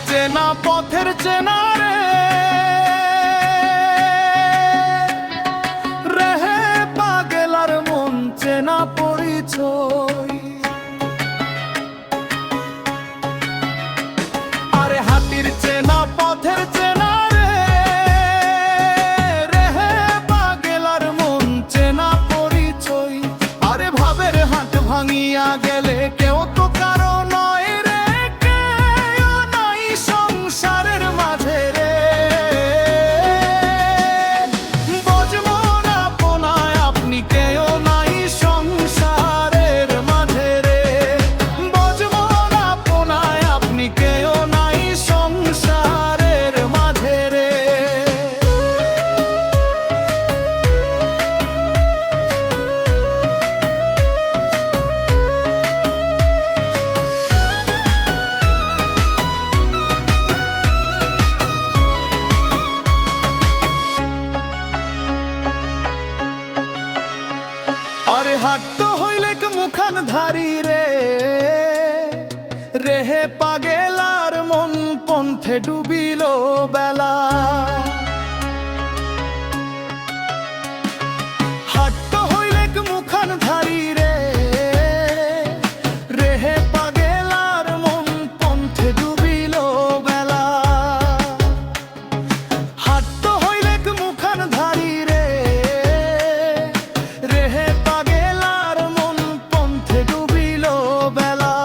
চেনা পথের চেনা রে, রেহে পাগলার মন চেনা পরিচয়। আরে হাতির চেনা পথের চেনা রে, রেহে পাগলার মন চেনা পরিচয়। আরে ভাবের হাট ভাঙিয়া গেলে কেউ তো কারো নয় রে, কেউ নাই সংসারের মাঝে রে। বুঝবো না পোনায় আপনি কেউ নাই সংসারের মাঝে রে, বুঝবো না পোনায় আপনি কেউ নাই সংসারের মাঝে রে। আরে হাঁটতে হইলে মুখান ধারি রে, রেহে পাগেলার মন পন্থে ডুবিল বেলা। হাঁটতে হইলে মুখান ধারি রে, রেহে পাগেলার মন পন্থে ডুবিল বেলা। হাঁটতে হইলে মুখান ধারি রে, রেহে পাগেলার মন পন্থে ডুবিল বেলা।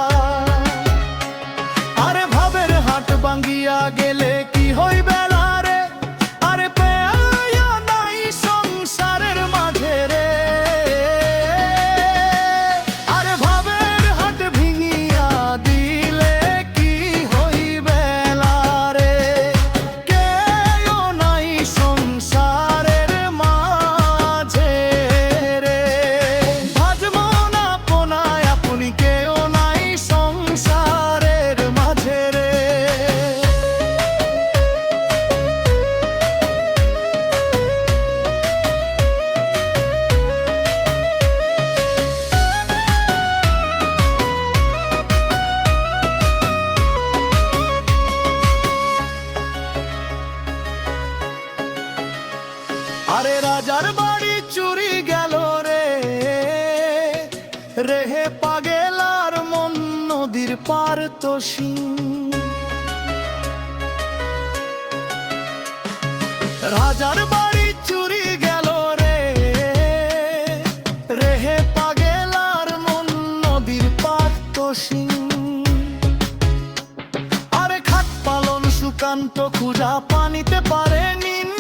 আরে ভাবের হাট ভাঙ্গিয়া গেলে কি হইবে না রে, আরে পেয়া নাই সংসারের মাঝে রে। আরে ভাবের হাট ভিঙিয়া দিলে কি হইবে না রে, কেউ নাই সংসারের মাঝে রে। ভাজবো না পোনায় আপনি কেউ নাই সংসারের মাঝে রে। আরে রাজার বাড়ি চুরি গেল রে, রেহে পাগেলার মন নদীর পার তোষী। রাজার বাড়ি চুরি গেল রে, রেহে পাগেলার মন নদীর পার তোষী। আরে খাট পালন সুকান্ত খুঁজা পানিতে পারে নিন